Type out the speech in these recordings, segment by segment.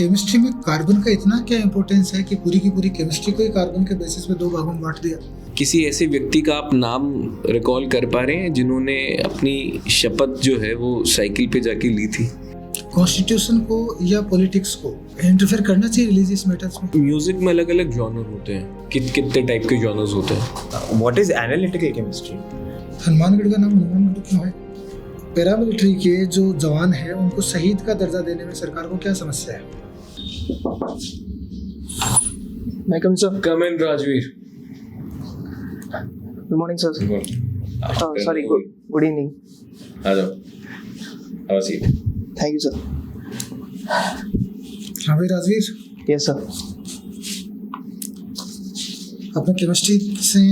Chemistry में carbon का इतना क्या इम्पोर्टेंस है कि पूरी की पूरी केमिस्ट्री को ही कार्बन के बेसिस पे 2 भागों में बांट दिया? किसी ऐसे व्यक्ति का आप नाम रिकॉल कर पा रहे हैं जिन्होंने अपनी शपथ जो है वो साइकिल पे जाके ली थी? कॉन्स्टिट्यूशन को या पॉलिटिक्स को इंटरफेयर करना चाहिए रिलीजियस मैटर्स में? म्यूजिक में अलग अलग जॉनर होते हैं, कितने टाइप के जॉनर्स होते हैं? What is analytical chemistry? Hanumangarh का नाम हनुमानगढ़ क्यों है? पैरामिलिट्री के जो जवान हैं उनको शहीद का दर्जा देने में सरकार को क्या समस्या है? मैं come sir. Come in Rajveer. Good morning sir. Sorry, good evening. आ जाओ, have a seat. Thank you sir. हाँ भाई राजवीर, यस सर। आपने केमिस्ट्री से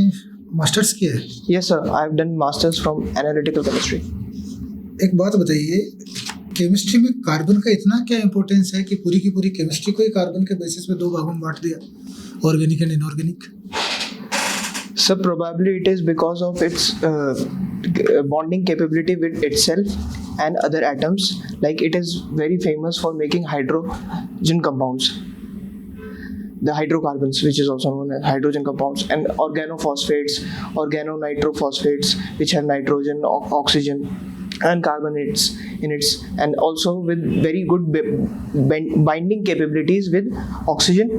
मास्टर्स किया है? Yes sir, I have done masters from analytical chemistry. एक बात बताइए, केमिस्ट्री में कार्बन का इतना क्या इम्पोर्टेंस है कि पूरी की पूरी केमिस्ट्री को ही कार्बन के बेसिस पे 2 भागों में बांट दिया, organic and inorganic? Sir, probably it is because of its bonding capability with itself and other atoms. Like it is very famous for making hydrogen compounds, the hydrocarbons, which is also known as hydrogen compounds, and organophosphates, organonitrophosphates, which have nitrogen, oxygen, and carbonates in it, and also with very good binding capabilities with oxygen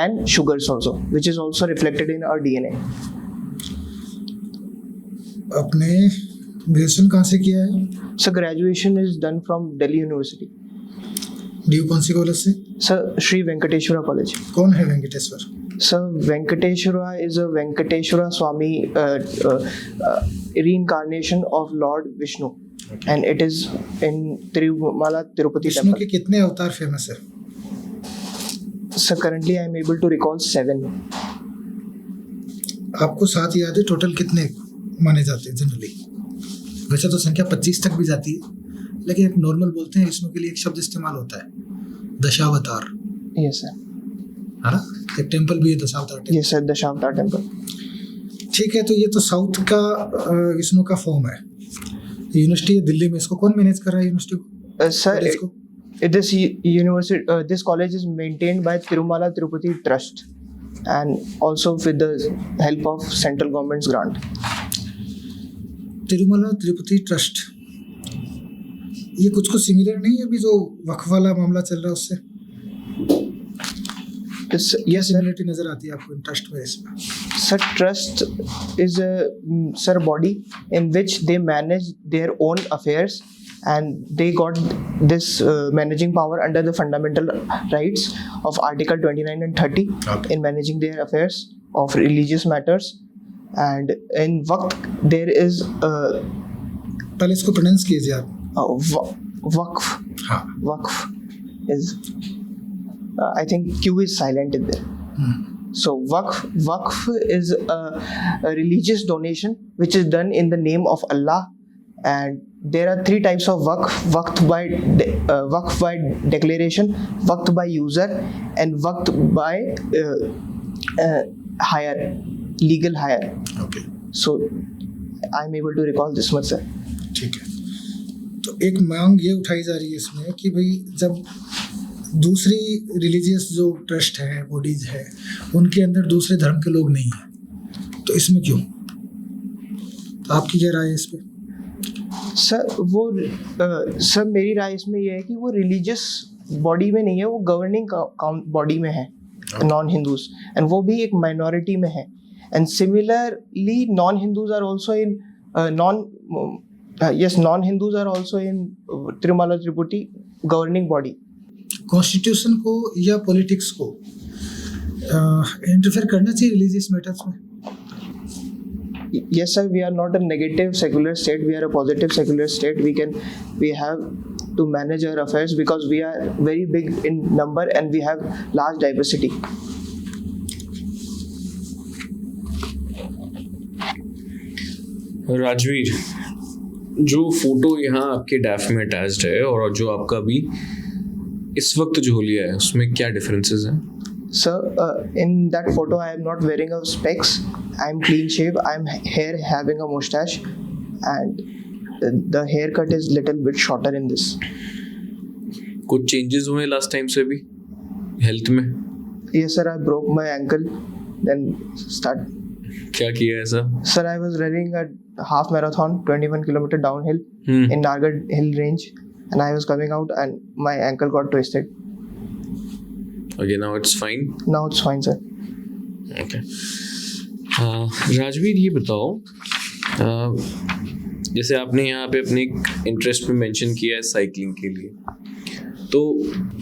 and sugars also, which is also reflected in our DNA. आपने graduation कहाँ से किया है? So graduation is done from Delhi University. DU कौन सी college से? Sir, Sri Venkateshwara College. कौन है Venkateshwara? Sir, Venkateshwara is a Venkateshwara Swami reincarnation of Lord Vishnu, and it is in Tirumala Tirupati Vishnu temple. के कितने अवतार फेमस है? Sir, currently I am able to recall 7. आपको 7 याद है? टोटल कितने माने जाते हैं जनरली? वैसे तो संख्या 25 तक भी जाती है, लेकिन एक नॉर्मल बोलते हैं विष्णु के लिए एक शब्द इस्तेमाल होता है, दशावतार, Yes sir. है ना? एक टेम्पल भी है Dashavatar temple. Yes sir, Dashavatara temple. ठीक है, तो ये तो साउथ का विष्णु का फॉर्म है। यूनिवर्सिटी है दिल्ली में, इसको कौन मैनेज कर रहा है यूनिवर्सिटी को? Sir, कॉलेज को? this university, this college is maintained by Tirumala Tirupati Trust, and also with the help of central government's grant. Tirumala Tirupati trust, ये कुछ सिमिलर नहीं है अभी जो वक्फ वाला मामला चल रहा है उससे? Yes sir. सिमिलरिटी नजर आती है आपको इन ट्रस्ट में इसमें? Sir, trust is a body in which they manage their own affairs, and they got this managing power under the fundamental rights of Article 29 and 30 Okay. in managing their affairs of religious matters. And in Waqf there is पहले इसको pronounce कीजिए आप। Waqf. हाँ। Waqf is I think Q is silent in there. So Waqf is a religious donation which is done in the name of Allah, and there are 3 types of Waqf: Waqf by declaration, Waqf by user, and Waqf by hire, legal hire. Okay, So I am able to recall this much, sir. ठीक है। तो एक मांग ये उठाई जा रही है इसमें कि भाई जब दूसरी रिलीजियस जो ट्रस्ट है, बॉडीज है, उनके अंदर दूसरे धर्म के लोग नहीं हैं, तो इसमें क्यों? तो आपकी क्या राय है इस पे? सर मेरी राय इसमें यह है कि वो रिलीजियस बॉडी में नहीं है, वो गवर्निंग बॉडी में है, नॉन हिंदूज, एंड वो भी एक माइनॉरिटी में है। And similarly non Hindus are also in non Hindus are also in Tirumala Tirupati governing body. Constitution को या पॉलिटिक्स को इंटरफेयर करना चाहिए रिलीजियस मैटर्स में? Yes sir, we are not a negative secular state, we are a positive secular state. We have to manage our affairs because we are very big in number and we have large diversity. Rajveer, जो photo यहाँ आपके डैफ में attached है और जो आपका अभी इस वक्त जो लिया है उसमें क्या डिफरेंसेस हैं? Sir, in that photo I am not wearing a specs, I am clean shave, I am here having a mustache, and the haircut is little bit shorter in this. कुछ चेंजेस हुए last time से भी? Health में Yes, sir. I broke my ankle. Then start. क्या किया ऐसा? Sir, I was running a half marathon, 21 kilometer downhill in Nargad Hill Range, and I was coming out, and my ankle got twisted. Okay, now it's fine. Now it's fine, sir. Okay. Rajveer ये बताओ, जैसे आपने यहाँ पे अपने interest में mention किया है साइकिलिंग के लिए, तो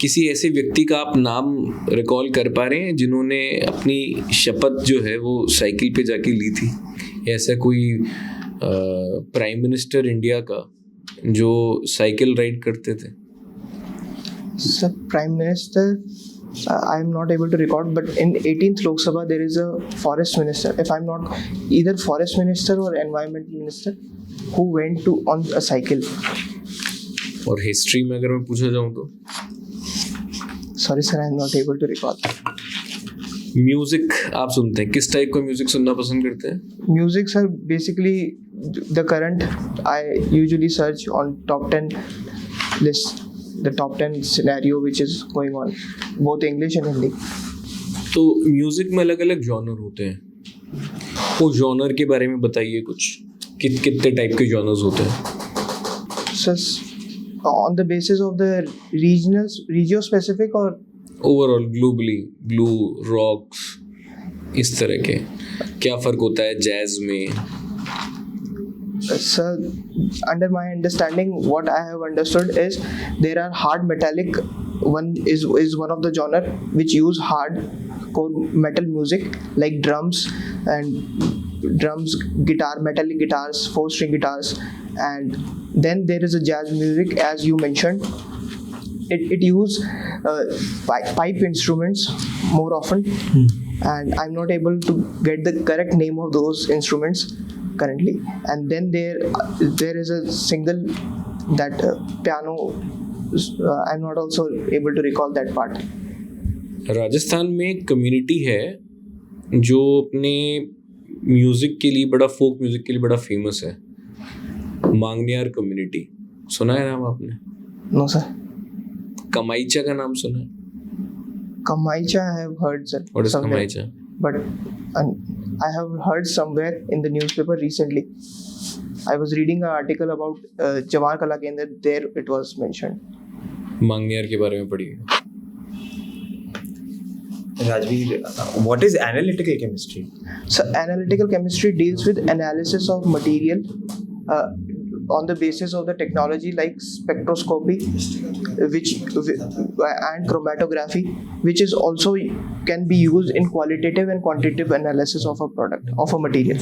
किसी ऐसे व्यक्ति का आप नाम रिकॉल कर पा रहे हैं जिन्होंने अपनी शपथ जो है वो साइकिल पे जाके ली थी? ऐसा कोई प्राइम मिनिस्टर इंडिया का जो साइकिल राइड करते थे? Sir, Prime Minister, I am not able to record, but in 18th Lok Sabha there is a forest minister, if I'm not either forest minister or environment minister, who went to on a cycle. और history में अगर मैं पूछा जाऊँ तो? Sorry sir, I am not able to recall. Music आप सुनते हैं, किस टाइप का म्यूजिक सुनना पसंद करते हैं? Music, sir, basically the current I usually search on top 10 list, the top 10 scenario which is going on, both English and Hindi. तो म्यूजिक में अलग अलग जॉनर होते हैं, वो जॉनर के बारे में बताइए कुछ, कितने टाइप के जॉनर्स होते हैं? So, on the basis of the regio specific or overall globally, blue rocks, इस तरह के क्या फर्क होता है जैज में? sir, under my understanding, what I have understood is there are hard metallic one is one of the genre which use hard core metal music like drums, guitar, metallic guitars, 4-string guitars, and then there is a jazz music as you mentioned. It use pipe instruments more often, and I'm not able to get the correct name of those instruments currently. And then there is a single that piano. I'm not also able to recall that part. Rajasthan में एक community है जो अपने music के लिए बड़ा, folk music के लिए बड़ा फेमस है, मांगनियार कम्युनिटी। सुना है नाम आपने? No sir. कमाईचा का नाम सुना है? Kamaicha I have heard, sir. What is somewhere. Kamaicha? But I have heard somewhere in the newspaper recently. I was reading an article about Jawar Kala Kendra. There it was mentioned. Manganiyar के बारे में पढ़िए। Rajveer, what is analytical chemistry? So analytical chemistry deals with analysis of material on the basis of the technology like spectroscopy, and chromatography, which is also can be used in qualitative and quantitative analysis of a product, of a material.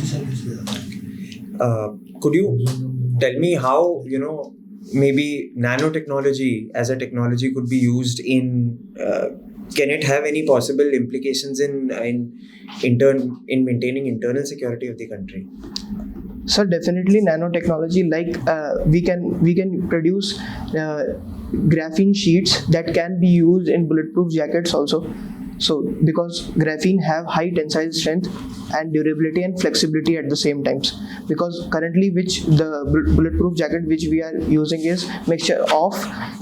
Could you tell me how, maybe nanotechnology as a technology could be used in can it have any possible implications in maintaining internal security of the country? So definitely nanotechnology, like we can produce graphene sheets that can be used in bulletproof jackets also. So because graphene have high tensile strength and durability and flexibility at the same times, because currently which the bulletproof jacket which we are using is mixture of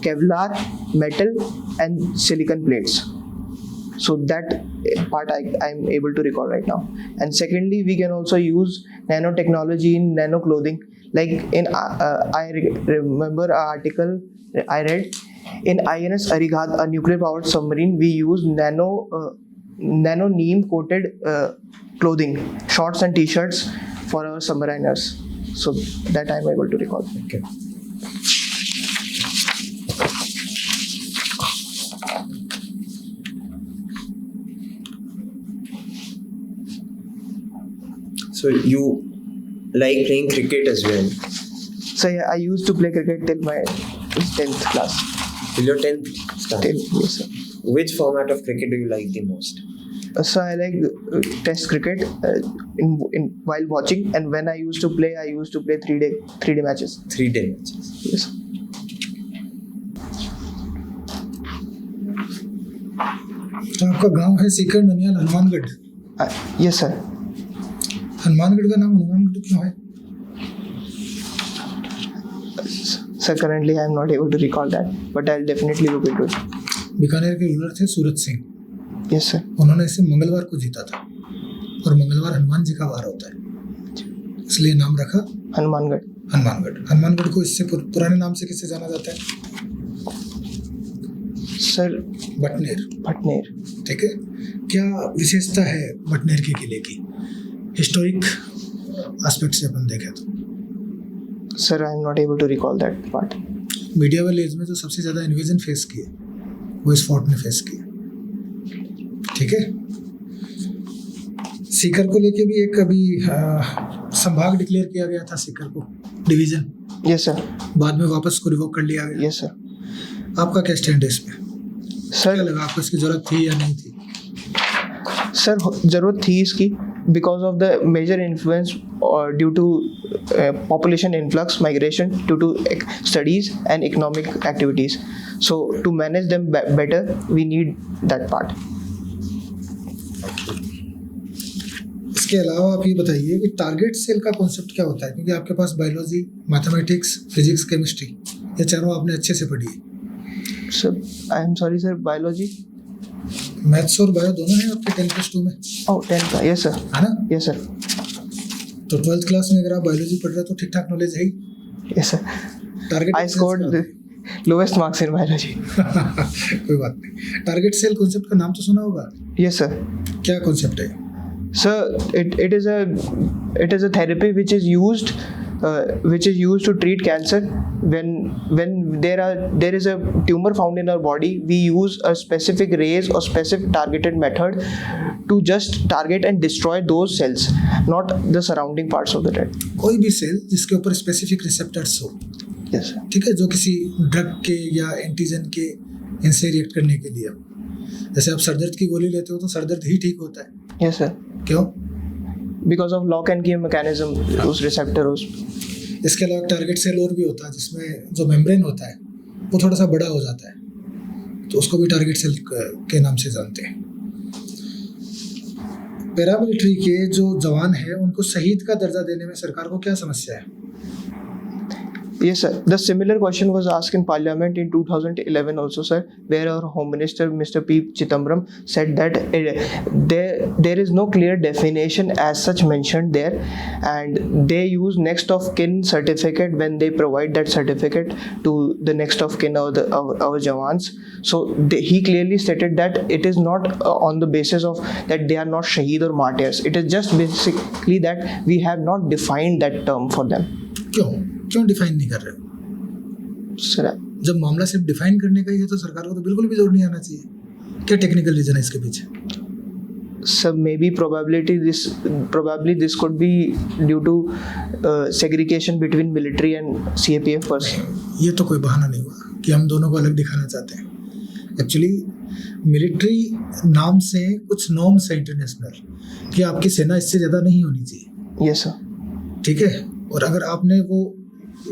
Kevlar, metal and silicon plates. So that part I'm able to recall right now. And secondly, we can also use nanotechnology in nano clothing. Like in I remember an article I read in INS Arighad, a nuclear powered submarine. We use nano neem coated clothing, shorts and t-shirts for our submariners. So that I'm able to recall. Okay. So you like playing cricket as well? So yeah, I used to play cricket till my 10th class. Till your 10th standard? Yes, sir. Which format of cricket do you like the most? So I like test cricket in while watching, and when I used to play 3-day matches. 3-day matches. Yes. तो आपका गांव है Sikar ननियाल Hanumangarh? Yes, sir. Hanumangarh का नाम हनुमानगढ़ क्यों है? Sir, currently I am not able to recall that, but I'll definitely look into it. Bikaner के ruler थे सूरज सिंह। Yes sir. उन्होंने इसे मंगलवार को जीता था, और मंगलवार हनुमान जी का वार होता है, इसलिए नाम रखा हनुमानगढ़। हनुमानगढ़ को इससे पुराने नाम से किससे जाना जाता है? सर बटनेर। ठीक है, क्या विशेषता है बटनेर के किले की हिस्टोरिक एस्पेक्ट से अपन देखें तो? Sir I am not able to recall that part. Medieval age में जो सबसे ज़्यादा इन्वेजन फेस किए वो इस फोर्ट ने फेस किए। ठीक है, सीकर को लेके भी एक अभी संभाग डिक्लेयर किया गया था, सीकर को डिवीजन। Yes sir. बाद में वापस को रिवोक कर लिया गया। Yes sir. आपका क्या स्टैंड है इसमें? सर क्या लगा आपको इसकी जरूरत थी या नहीं थी? सर ज़रूरत थी इसकी, because of the major influence due to population influx, migration due to studies and economic activities. So to manage them better, we need that part. इसके अलावा आप ये बताइए कि टारगेट सेल का कॉन्सेप्ट क्या होता है, क्योंकि आपके पास बायोलॉजी, मैथमेटिक्स, फिजिक्स, केमिस्ट्री, ये चारों आपने अच्छे से पढ़ी है। Sir I am sorry sir, biology, maths और बायो दोनों हैं आपके 10+2 में? ओह 10 का, यस सर। है ना? Yes sir. तो 12th क्लास में अगर आप बायोलॉजी पढ़ रहे हो तो ठीक ठाक नॉलेज है ही। Yes sir. Target I scored lowest marks in biology. कोई बात नहीं। टारगेट सेल कॉन्सेप्ट का नाम तो सुना होगा? Yes sir. क्या कॉन्सेप्ट है? Sir it is a therapy which is used to treat cancer. When there is a tumor found in our body, we use a specific rays or specific targeted method to just target and destroy those cells, not the surrounding parts of the dead. कोई भी cell जिसके ऊपर specific receptors हो, Yes sir. ठीक है, जो किसी drug के या एंटीजन के इनसे रिएक्ट करने के लिए हो। जैसे आप सरदर्द की गोली लेते हो तो सरदर्द ही ठीक होता है। Yes sir. क्यों? Because of lock and key mechanism, उस receptor उस। इसके अलावा टारगेट सेल और भी होता है जिसमें जो मेम्ब्रेन होता है वो थोड़ा सा बड़ा हो जाता है, तो उसको भी टारगेट सेल के नाम से जानते हैं। पैरामिलिट्री के जो जवान हैं उनको शहीद का दर्जा देने में सरकार को क्या समस्या है? Yes sir. The similar question was asked in Parliament in 2011 also sir, where our Home Minister Mr. P. Chidambaram said that there is no clear definition as such mentioned there, and they use next of kin certificate when they provide that certificate to the next of kin of our Jawans. So he clearly stated that it is not on the basis of that they are not shaheed or martyrs. It is just basically that we have not defined that term for them. क्यों define नहीं कर रहे हो? Sir जब मामला सिर्फ define करने का ही है तो सरकार को तो बिल्कुल भी जोर नहीं आना चाहिए। क्या टेक्निकल रीजन है इसके पीछे? Sir maybe probably this could be due to segregation between military and CAPF person. ये तो कोई बहाना नहीं हुआ कि हम दोनों को अलग दिखाना चाहते हैं। एक्चुअली मिलिट्री नाम से कुछ नॉर्म्स है इंटरनेशनल कि आपकी सेना इससे ज़्यादा नहीं होनी चाहिए। Yes sir. ठीक है, और अगर आपने वो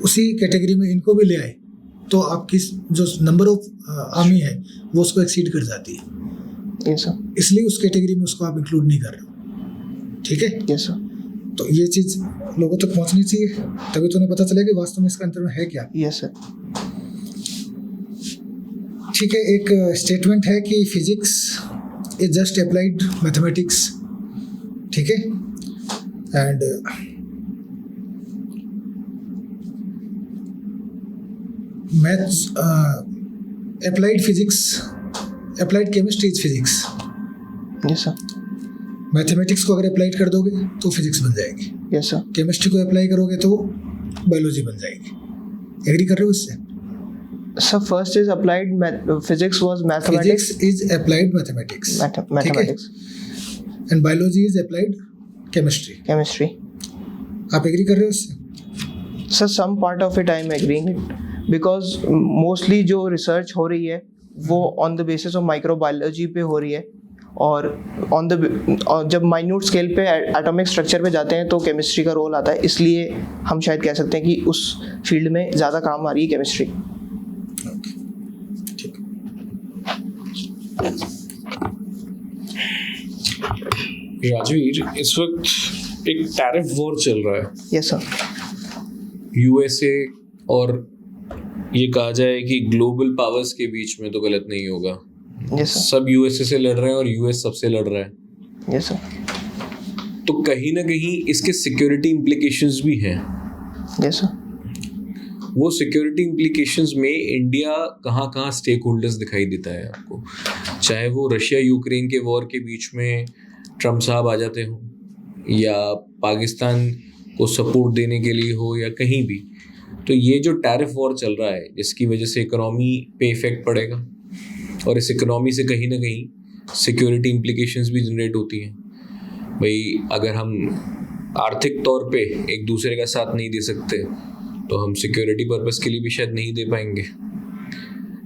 उसी कैटेगरी में इनको भी ले आए तो आपकी जो नंबर ऑफ आर्मी है वो उसको एक्सीड कर जाती है। Yes sir. इसलिए उस कैटेगरी में उसको आप इंक्लूड नहीं कर रहे हो। ठीक है? Yes sir. तो ये चीज़ लोगों तक पहुंचनी चाहिए, तभी तो उन्हें पता चलेगा कि वास्तव में इसका अंतर है क्या। Yes sir. ठीक है, एक स्टेटमेंट है कि physics is just applied mathematics. ठीक है, and maths applied physics, applied chemistry is physics. Yes sir. Mathematics को अगर अप्लाइड कर दोगे तो फिजिक्स बन जाएगी। Yes sir. केमिस्ट्री को अप्लाई करोगे तो बायोलॉजी बन जाएगी। एग्री कर रहे हो इससे? Sir first is applied physics was mathematics, physics is applied mathematics, mathematics, and biology is applied chemistry. आप एग्री कर रहे हो इससे? Sir some part of it I am agreeing it, because mostly जो रिसर्च हो रही है वो on the basis of microbiology पे हो रही है, और जब माइन्यूट स्केल पे एटॉमिक स्ट्रक्चर पे जाते हैं तो केमिस्ट्री का रोल आता है। इसलिए हम शायद कह सकते हैं कि उस फील्ड में ज़्यादा काम आ रही है केमिस्ट्री। राजवीर, इस वक्त एक टैरिफ वॉर चल रहा है। Yes sir. यूएसए और ये कहा जाए कि ग्लोबल पावर्स के बीच में, तो गलत नहीं होगा, Yes, sir. सब यूएसए से लड़ रहे हैं और यूएस सबसे लड़ रहा है, Yes, sir. तो कहीं ना कहीं इसके सिक्योरिटी इम्प्लीकेशंस भी हैं। Yes, sir. वो सिक्योरिटी इम्प्लीकेशंस में इंडिया कहाँ कहाँ स्टेक होल्डर्स दिखाई देता है आपको, चाहे वो रशिया यूक्रेन के वॉर के बीच में ट्रम्प साहब आ जाते हों, या पाकिस्तान को सपोर्ट देने के लिए हो, या कहीं भी। तो ये जो टैरिफ वॉर चल रहा है, जिसकी वजह से इकोनॉमी पे इफेक्ट पड़ेगा, और इस इकोनॉमी से कहीं ना कहीं सिक्योरिटी इम्प्लीकेशंस भी जनरेट होती हैं। भाई अगर हम आर्थिक तौर पे एक दूसरे का साथ नहीं दे सकते, तो हम सिक्योरिटी पर्पस के लिए भी शायद नहीं दे पाएंगे।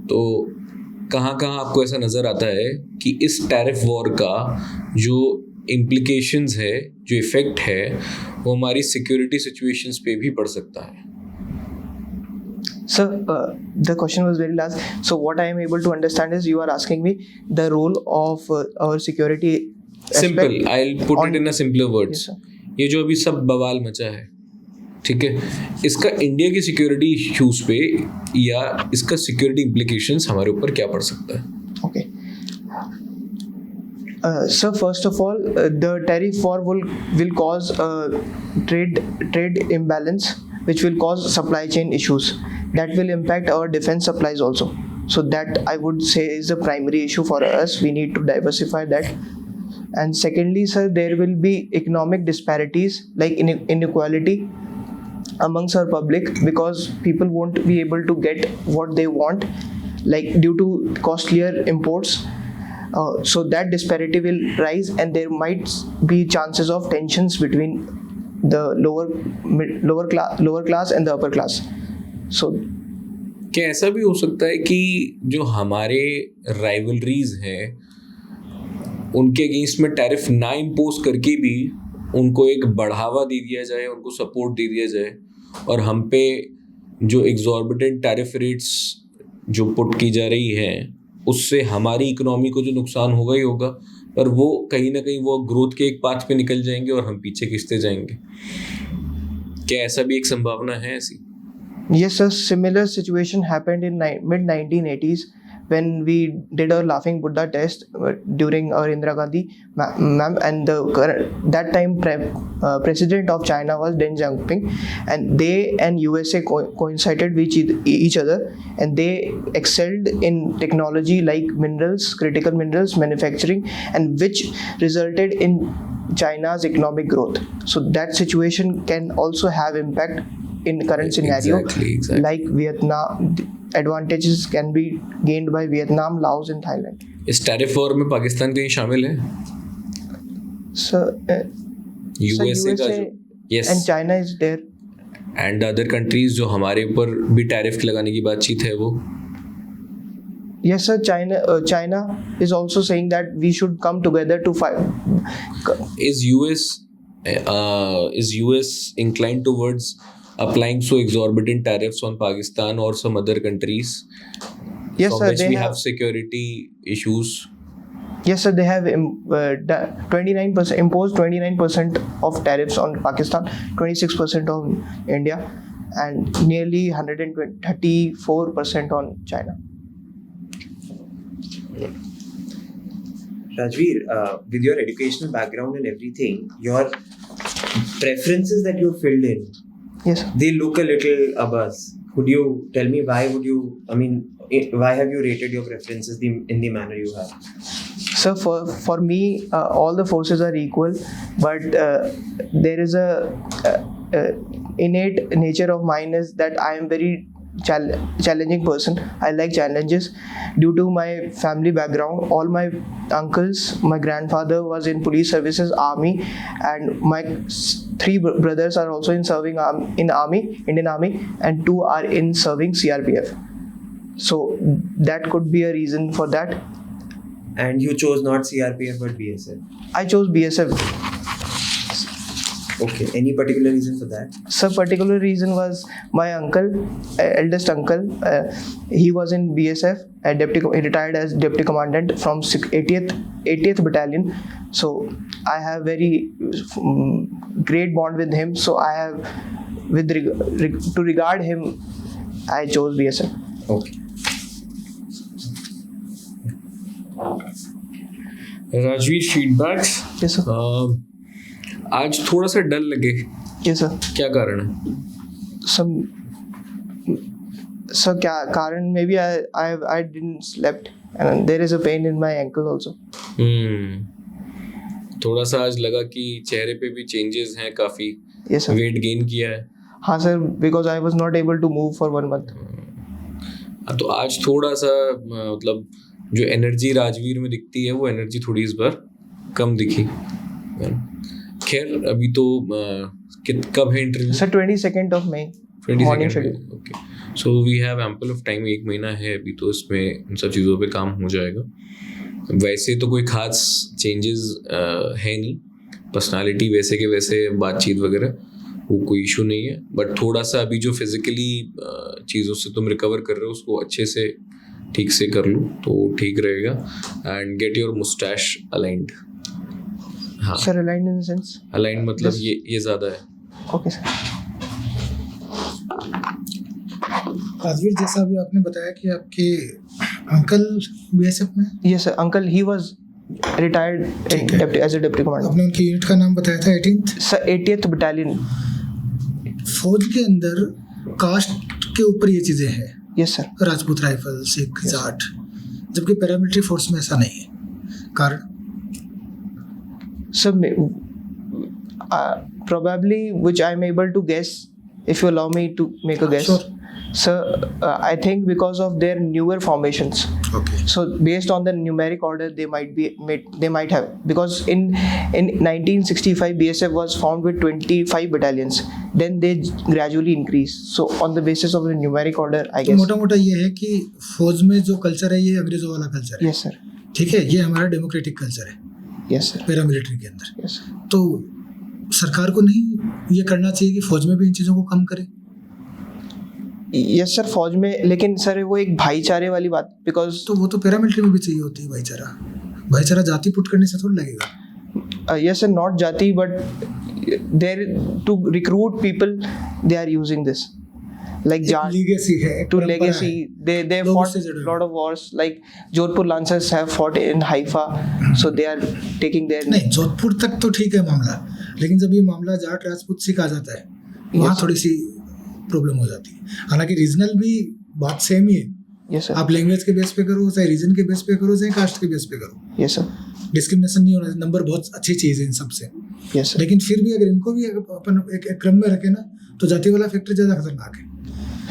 तो कहाँ कहाँ आपको ऐसा नज़र आता है कि इस टैरिफ वॉर का जो इम्प्लीकेशंस है, जो इफ़ेक्ट है, वो हमारी सिक्योरिटी सिचुएशंस पे भी पड़ सकता है? Sir, the question was very last. So what I am able to understand is you are asking me the role of our security simple, aspect I will put on- it in a simpler Yes, words. sir. ये जो अभी सब बवाल मचा है, ठीक है, इसका इंडिया की सिक्योरिटी इश्यूज पे या इसका सिक्योरिटी इम्प्लीकेशंस हमारे ऊपर क्या पड़ सकता है? Okay. So first of all, the tariff war will cause trade imbalance, which will cause supply chain issues that will impact our defense supplies also. So that I would say is the primary issue for us. We need to diversify that. And secondly, sir, there will be economic disparities like inequality amongst our public, because people won't be able to get what they want, like due to costlier imports. So that disparity will rise, and there might be chances of tensions between the lower class and the upper class. So क्या ऐसा भी हो सकता है कि जो हमारे rivalries हैं उनके अगेंस्ट में टैरिफ ना इम्पोज करके भी उनको एक बढ़ावा दे दिया जाए, उनको सपोर्ट दे दिया जाए, और हम पे जो एग्जॉर्बिटेंट टैरिफ रेट्स जो पुट की जा रही हैं उससे हमारी इकोनॉमी को जो नुकसान होगा ही होगा, पर वो कहीं ना कहीं वो ग्रोथ के एक पाथ पे निकल जाएंगे और हम पीछे खिंचते जाएंगे। क्या ऐसा भी एक संभावना है ऐसी? yes, a similar situation happened in mid 1980s when we did our laughing Buddha test during our Indira Gandhi ma'am, and that time president of China was Deng Xiaoping, and they and USA coincided with each other, and they excelled in technology like minerals, critical minerals manufacturing, and which resulted in China's economic growth. So that situation can also have impact in current scenario. Exactly. Like Vietnam, advantages can be gained by Vietnam, Laos and Thailand. इस tariff war में पाकिस्तान कहीं शामिल है? So USA का जो yes and China is there. And other countries जो हमारे ऊपर भी टैरिफ लगाने की बातचीत है वो? Yes, sir. China is also saying that we should come together to fight. Is US inclined towards applying so exorbitant tariffs on Pakistan or some other countries Yes, from sir. which we have security issues? Yes, sir. They have 29% imposed 29% of tariffs on Pakistan, 26% on India, and nearly 134% on China. Rajveer, with your educational background and everything, your preferences that you filled in, Yes, sir. they look a little abuzz. Could you tell me why why have you rated your preferences in the manner you have? So for me, all the forces are equal, but there is a innate nature of mine is that I am very challenging person. I like challenges due to my family background. All my uncles, my grandfather was in police services, army, and my 3 brothers are also in serving in Indian army, and 2 are in serving CRPF. So that could be a reason for that. And you chose not CRPF but BSF. I chose BSF. Okay. Any particular reason for that? So particular reason was my uncle, eldest uncle, he was in BSF, he retired as deputy commandant from 80th battalion. So I have very great bond with him. So I have, to regard him, I chose BSF. Okay. Rajveer feedbacks. Yes sir. आज थोड़ा सा डल लगे, Yes sir. क्या कारण है? Some so क्या कारण, maybe I didn't slept and there is a pain in my ankle also. थोड़ा सा आज लगा कि चेहरे पे भी चेंजेस हैं काफी, Yes sir. वेट गेन किया है। हाँ sir, because I was not able to move for 1 month. तो आज थोड़ा सा मतलब जो एनर्जी राजवीर में दिखती है वो एनर्जी थोड़ी इस बार कम दिखी। खैर अभी तो कब है interview? Sir, 22nd of May. Morning schedule. Okay, so we have ample of time, 1 महीना है अभी, तो इसमें इन सब चीज़ों पे काम हो जाएगा। वैसे तो कोई खास चेंजेस है नहीं, पर्सनालिटी वैसे के वैसे, बातचीत वगैरह वो कोई इशू नहीं है, बट थोड़ा सा अभी जो फिजिकली चीज़ों से तुम रिकवर कर रहे हो उसको अच्छे से ठीक से कर लो तो ठीक रहेगा। And get your Moustache aligned. हाँ, Sir, aligned in the sense. Aligned मतलब This- ये ज़्यादा है। Okay sir. राजवीर, जैसा अभी आपने बताया कि आपके अंकल बीएसएफ में हैं, Yes sir. Uncle, he was retired ठीक है। as a deputy commander. आपने उनकी यूनिट का नाम बताया था 18th। Sir, 80th battalion. फौज के अंदर कास्ट के ऊपर ये चीज़ें हैं, Yes sir. Rajput rifle, Sikh, Jat, जबकि पैरामिलिट्री फोर्स में ऐसा नहीं है। कारण So probably which I'm able to guess, if you allow me to make a guess. Sure. So I think because of their newer formations. Okay, So based on the numeric order, they might have, because in 1965 BSF was formed with 25 battalions. Then they gradually increased. So on the basis of the numeric order, I तो guess. मोटा मोटा ये है कि फौज में जो culture है ये अंग्रेजों वाला कल्चर है। Yes sir. ठीक है, ये हमारा डेमोक्रेटिक कल्चर है Yes sir. पैरामिलिट्री के अंदर। Yes sir. तो सरकार को नहीं ये करना चाहिए कि फौज में भी इन चीज़ों को कम करे? यस सर, फौज में, लेकिन सर वो एक भाईचारे वाली बात, बिकॉज तो वो तो पैरामिलिट्री में भी चाहिए होती है भाईचारा। भाईचारा जाति पुट करने से थोड़ा लगेगा। yes sir, not jati, but there to recruit people, they are using this like jat legacy है, एक to परंपरा legacy. है। They लोग fought उससे जुड़े हुए lot of wars, like Jodhpur Lancers have fought in Haifa, so they are taking their नहीं, जोधपुर तक तो ठीक है मामला, लेकिन जब ये मामला जाट राजपूत सिख आ जाता है वहाँ थोड़ी सी प्रॉब्लम हो जाती है। हालांकि रीजनल भी बात सेम ही है, yes sir, आप लैंग्वेज के बेस पे करो, चाहे रीजन के बेस पे करो, चाहे कास्ट के बेस पे करो, yes sir, डिस्क्रिमिनेशन नहीं होना। नंबर बहुत अच्छी चीज़ है इन सब से, yes sir, लेकिन फिर भी अगर इनको भी अपन एक क्रम में रखे ना तो जाति वाला फैक्टर ज़्यादा खतरनाक है।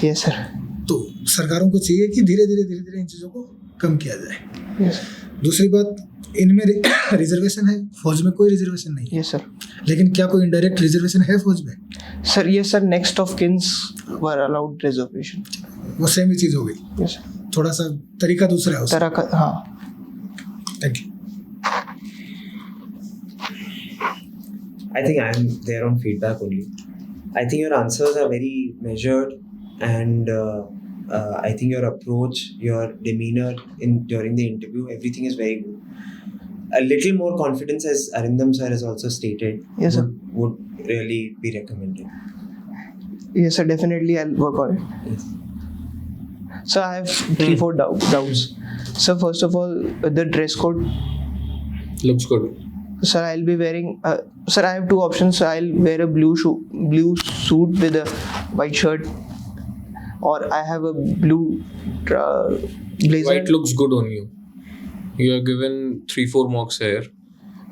yes sir, तो सरकारों को चाहिए कि धीरे धीरे इन चीज़ों को कम किया जाए। yes दूसरी बात, इनमें रिजर्वेशन है, फौज में कोई रिजर्वेशन नहीं है, yes sir, लेकिन क्या कोई इनडायरेक्ट रिजर्वेशन है फौज में? sir, yes sir, next of kins were allowed reservation, वो सेम ही चीज़ हो गई, yes sir, थोड़ा सा तरीका दूसरा है उसका। तरह का, हाँ, thank you. I think I'm there on feedback only. I think your answers are very measured, and I think your approach, your demeanor during the interview, everything is very good. A little more confidence, as Arindam sir has also stated, Yes, sir. would really be recommended. yes sir, definitely I'll work on it. Yes. So I have 3-4 doubts. So first of all, the dress code. Looks good. Sir, I'll be wearing. Sir, I have 2 options. I'll wear a blue suit with a white shirt, or I have a blue blazer. White looks good on you. You are given 3-4 marks here.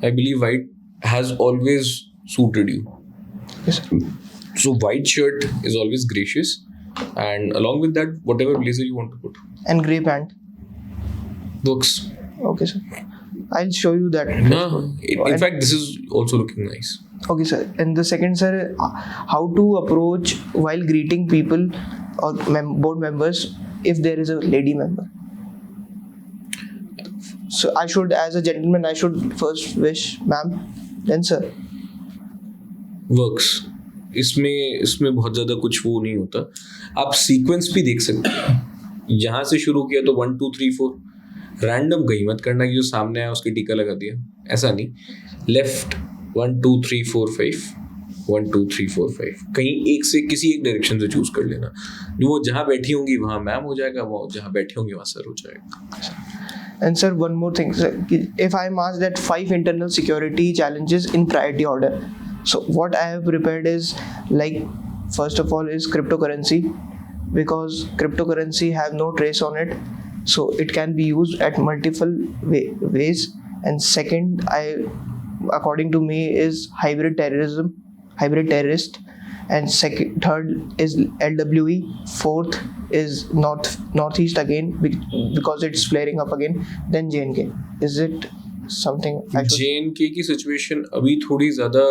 I believe white has always suited you. Yes, sir. So white shirt is always gracious, and along with that, whatever blazer you want to put And grey pant. works. Okay, sir. I'll show you that. No, in fact, this is also looking nice. Okay, sir. And the second, sir, how to approach while greeting people or board members if there is a lady member. So I should, as a gentleman, I should first wish ma'am, then sir. Works. इसमें बहुत ज़्यादा कुछ वो नहीं होता। आप sequence भी देख सकते हैं, यहाँ से शुरू किया तो 1 2 3 4, रैंडम कहीं मत करना कि जो सामने आया उसकी टीका लगा दिया, ऐसा नहीं। लेफ्ट 1 2 3 4 5, 1 2 3 4 5, कहीं एक से किसी एक डायरेक्शन से चूज कर लेना। जो वो जहाँ बैठी होंगी वहाँ मैम हो जाएगा, वो जहाँ बैठी होंगी वहाँ सर हो जाएगा। And sir, one more thing, sir, if I'm asked that 5 internal security challenges in priority order, so what I have prepared is, like, first of all is cryptocurrency, because cryptocurrency have no trace on it, so it can be used at multiple ways. And second, according to me, is hybrid terrorist. And third is LWE. Fourth is northeast again, because it's flaring up again. Then JNK. Is it something I should... JNK की situation अभी थोड़ी ज़्यादा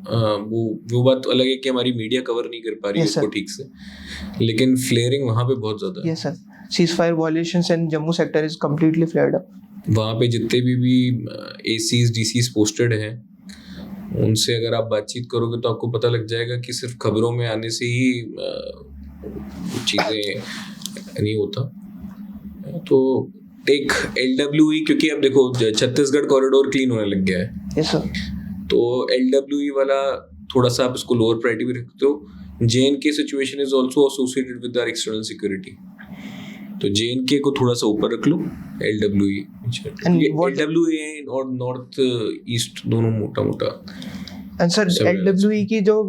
वो बात अलग है कि हमारी मीडिया कवर नहीं कर पा रही है उसको ठीक से, लेकिन फ्लेयरिंग वहाँ पे बहुत ज़्यादा है. Yes sir. Ceasefire violations in Jammu sector is completely flared up. वहाँ पे जितने भी ACs DCs पोस्टेड हैं, उनसे अगर आप बातचीत करोगे तो आपको पता लग जाएगा कि सिर्फ खबरों में आने से ही चीज़ें नहीं होता. तो टेक LWE, क्योंकि अब देखो छत्तीसगढ़ कॉरिडोर क्लीन होने लग गया है. Yes sir. तो LWE वाला थोड़ा सा आप इसको लोअर प्रायोरिटी में रखते हो. JNK situation is also associated with our external security, तो JNK को थोड़ा सा ऊपर रख लो. LWE LWE और नॉर्थ ईस्ट दोनों मोटा. एंड सर LWE की जो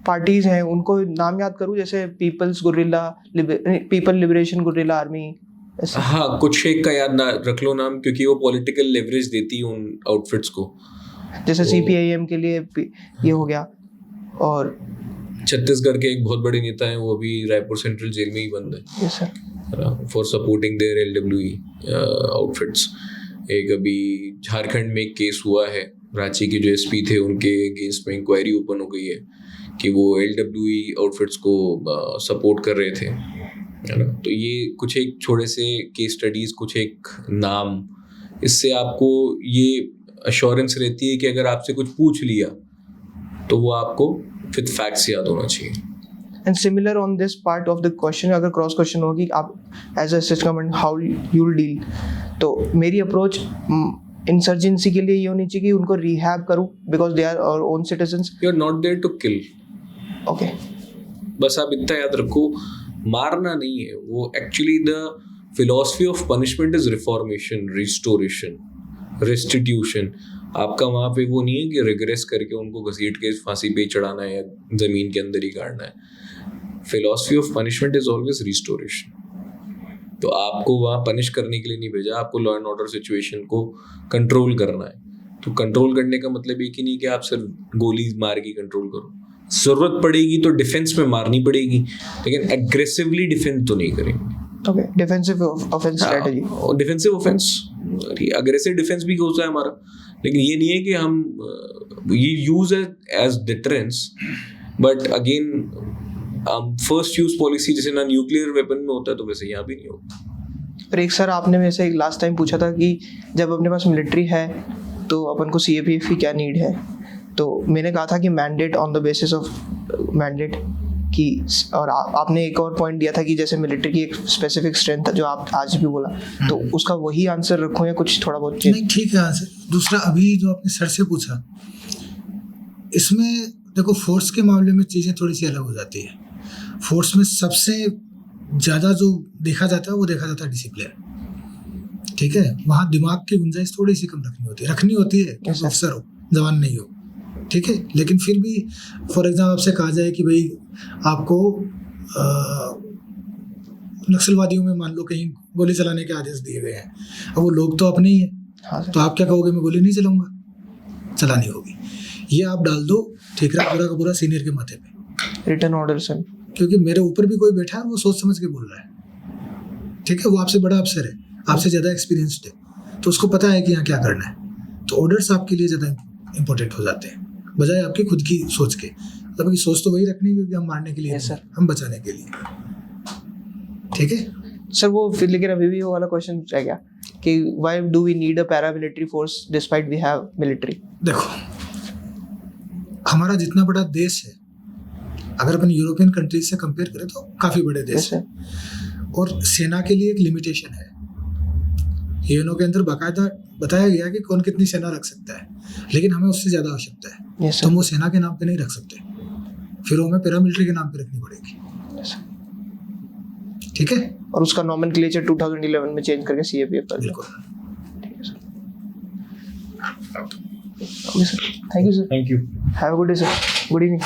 पार्टीज हैं उनको नाम याद करूं, जैसे पीपल लिबरेशन गुरिल्ला आर्मी. हाँ, कुछ एक का याद ना रख लो नाम, क्योंकि वो पॉलिटिकल लेवरेज देती है उन आउटफिट्स को. जैसे CPIM के लिए ये हो गया. और छत्तीसगढ़ के एक बहुत बड़े नेता हैं, वो अभी रायपुर सेंट्रल जेल में ही बंद है. Yes sir. For supporting their LWE outfits. एक अभी झारखंड में एक केस हुआ है, रांची के जो SP थे उनके अगेंस्ट में इंक्वायरी ओपन हो गई है कि वो LWE आउटफिट्स को सपोर्ट कर रहे थे, है ना. तो ये कुछ एक छोटे से केस स्टडीज, कुछ एक नाम, इससे आपको ये अश्योरेंस रहती है कि अगर आपसे कुछ पूछ लिया तो वो आपको विद फैक्ट्स याद होना चाहिए. And similar on this part of the question, अगर क्रॉस क्वेश्चन होगी आप as a comment how you will deal, तो मेरी अप्रोच इंसर्जेंसी के लिए ये होनी चाहिए कि उनको रिहैब करूं, because they are our own citizens. You are not there to kill. Okay, बस आप इतना याद रखो, मारना नहीं है वो. Actually the philosophy of punishment is reformation, restoration, restitution. आपका वहाँ पे वो नहीं है कि रिग्रेस करके उनको घसीट के फांसी पे चढ़ाना है या ज़मीन के अंदर ही गाड़ना है. Philosophy of punishment is always restoration. तो आपको वहाँ पनिश करने के लिए नहीं भेजा, आपको लॉ एंड ऑर्डर सिचुएशन को कंट्रोल करना है. तो कंट्रोल करने का मतलब ये कि नहीं कि आप सिर्फ गोली मार के कंट्रोल करो. ज़रूरत पड़ेगी तो डिफेंस में मारनी पड़ेगी, लेकिन एग्रेसिवली डिफेंस तो नहीं करेंगे. Okay, defensive offence strategy. Defensive offence, aggressive defence भी होता है हमारा, लेकिन ये नहीं है कि हम ये use as deterrence. But again first use policy जैसे ना न्यूक्लियर वेपन में होता है, तो वैसे यहाँ भी नहीं होगा. पर एक सर आपने वैसे लास्ट टाइम पूछा था कि जब अपने पास मिलिट्री है तो अपन को CAPF की क्या नीड है, तो मैंने कहा था कि mandate on the basis of mandate की. और आपने एक और पॉइंट दिया था कि जैसे मिलिट्री की एक स्पेसिफिक स्ट्रेंथ जो आप आज भी बोला, तो उसका वही आंसर रखूं या कुछ थोड़ा बहुत नहीं? ठीक है आंसर. दूसरा अभी जो आपने सर से पूछा, इसमें देखो फोर्स के मामले में चीज़ें थोड़ी सी अलग हो जाती है. फोर्स में सबसे ज़्यादा जो देखा जाता है वो देखा जाता है डिसिप्लिन. ठीक है, वहाँ दिमाग की गुंजाइश थोड़ी सी कम रखनी होती है कि अफसर हो, जवान नहीं हो. ठीक है, लेकिन फिर भी फॉर एग्जाम्पल आपसे कहा जाए कि भाई आपको नक्सलवादियों में मान लो कहीं गोली चलाने के आदेश दिए गए हैं, अब वो लोग तो अपने ही हैं. हाँ, तो आप क्या कहोगे, मैं गोली नहीं चलाऊंगा, चलानी होगी. ये आप डाल दो ठीकरा पूरा का पूरा सीनियर के माथे पे, रिटर्न ऑर्डर सर, क्योंकि मेरे ऊपर भी कोई बैठा है, वो सोच समझ के बोल रहा है. ठीक है, वो आपसे बड़ा अफसर है, आपसे ज़्यादा एक्सपीरियंस्ड है, तो उसको पता है कि यहाँ क्या करना है. तो ऑर्डर्स आपके लिए ज़्यादा इंपॉर्टेंट हो जाते हैं बजाय आपकी खुद की सोच के. मतलब कि सोच तो वही रखनी है क्योंकि हम मारने के लिए yes, हम बचाने के लिए. ठीक है सर, वो फिर लेकिन अभी भी वो वाला क्वेश्चन रह गया कि why do we need a paramilitary force despite we have military. देखो, हमारा जितना बड़ा देश है, अगर अपन यूरोपियन कंट्रीज से कंपेयर करें तो काफ़ी बड़े देश है, और सेना के लिए एक लिमिटेशन है. यूएनओ के अंदर बाकायदा बताया गया कि कौन कितनी सेना रख सकता है, लेकिन हमें उससे ज़्यादा आवश्यकता है. तो हम वो सेना के नाम पे नहीं रख सकते, फिर वो हमें पैरामिलिट्री के नाम पे रखनी पड़ेगी. ठीक है, और उसका नॉमेनक्लेचर 2011 में चेंज करके CAPF कर दिया. बिल्कुल. Okay, sir. Thank you, sir. Thank you. Have a good day, sir. Good evening.